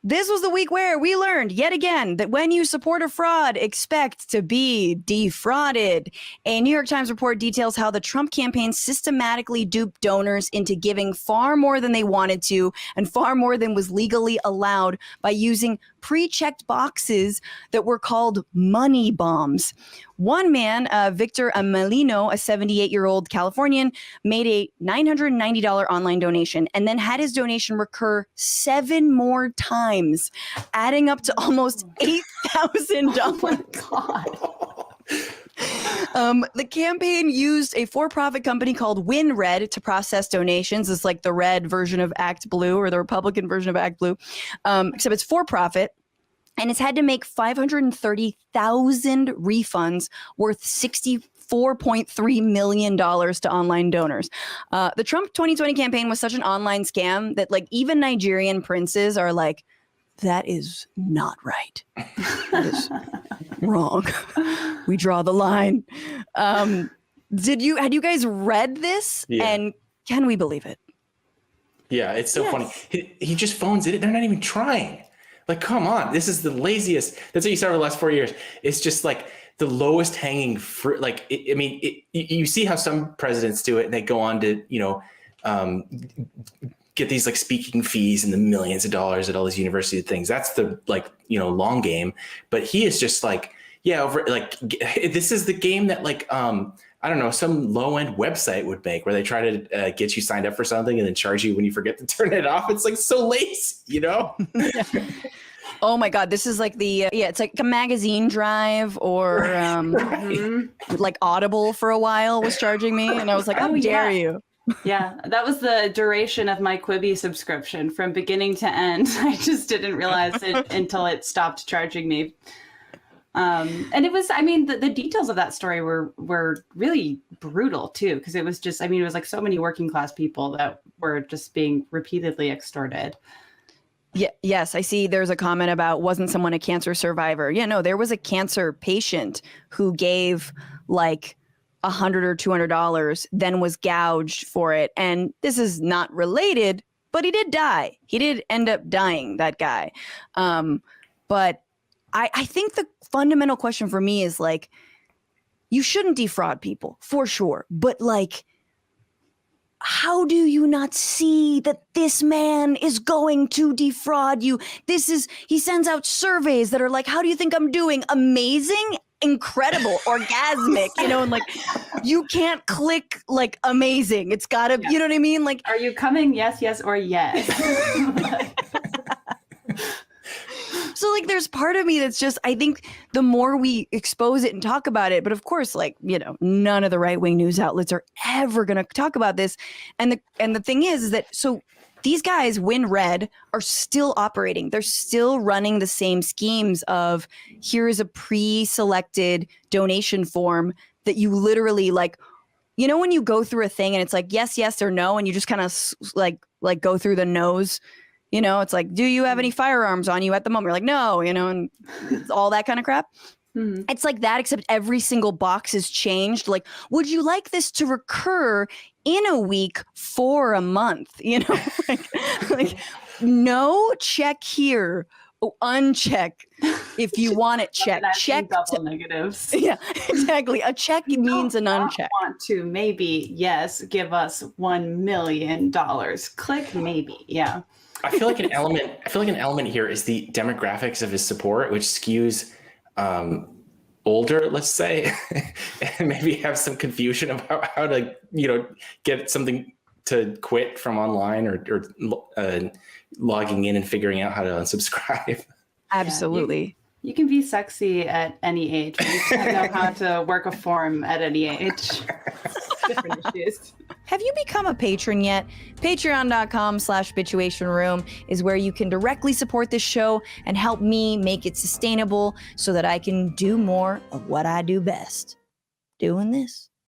This was the week where we learned yet again that when you support a fraud, expect to be defrauded. A New York Times report details how the Trump campaign systematically duped donors into giving far more than they wanted to and far more than was legally allowed by using pre-checked boxes that were called money bombs. One man, Victor Amelino, a 78-year-old Californian, made a $990 online donation and then had his donation recur 7 more times, adding up to almost $8,000. Oh my God. The campaign used a for-profit company called WinRed to process donations. It's like the red version of Act Blue, or the Republican version of Act Blue, except it's for-profit. And it's had to make 530,000 refunds worth $64.3 million to online donors. The Trump 2020 campaign was such an online scam that like even Nigerian princes are like, that is not right. That is wrong. We draw the line. Had you guys read this? Yeah. And can we believe it? Yeah, it's so funny. He just phones it. They're not even trying. Like, come on. This is the laziest. That's what you saw over the last 4 years. It's just like the lowest hanging fruit. Like, you see how some presidents do it and they go on to, get these like speaking fees in the millions of dollars at all these university things. That's the long game. But he is just like, this is the game that like, I don't know, some low end website would make where they try to get you signed up for something and then charge you when you forget to turn it off. It's like so lazy, Oh my God, this is like it's like a magazine drive or like Audible for a while was charging me. And I was like, how dare you? Yeah, that was the duration of my Quibi subscription from beginning to end. I just didn't realize it until it stopped charging me. And it was, the details of that story were really brutal too, because it was just, it was like so many working class people that were just being repeatedly extorted. Yeah, yes, I see there's a comment about wasn't someone a cancer survivor? Yeah, no, there was a cancer patient who gave like $100 or $200, then was gouged for it. And this is not related, but he did die. He did end up dying, that guy. But I think the fundamental question for me is like, you shouldn't defraud people for sure. But like, how do you not see that this man is going to defraud you? He sends out surveys that are like, how do you think I'm doing? Amazing, incredible, orgasmic, and like, you can't click like amazing. It's gotta, you know what I mean? Like, are you coming? Yes, yes, or yes. So like there's part of me that's just, I think the more we expose it and talk about it, but of course, like, none of the right-wing news outlets are ever going to talk about this. And the thing is that, so these guys, WinRed, are still operating. They're still running the same schemes of here's a pre-selected donation form that you literally like, when you go through a thing and it's like, yes, yes, or no. And you just kind of like go through the no's. It's like, do you have any firearms on you at the moment? You're like, no, and all that kind of crap. Mm-hmm. It's like that, except every single box is changed. Like, would you like this to recur in a week for a month? like no, check here. Oh, uncheck if you want it checked. Check double negatives. Yeah, exactly. A check means an uncheck. Want to maybe, yes, give us $1 million. Click maybe. Yeah. I feel like an element here is the demographics of his support, which skews older, let's say, and maybe have some confusion about how to, get something to quit from online or logging in and figuring out how to unsubscribe. Absolutely. You can be sexy at any age. You can know how to work a form at any age. Different issues. Have you become a patron yet? Patreon.com/bitchuationroom is where you can directly support this show and help me make it sustainable so that I can do more of what I do best. Doing this.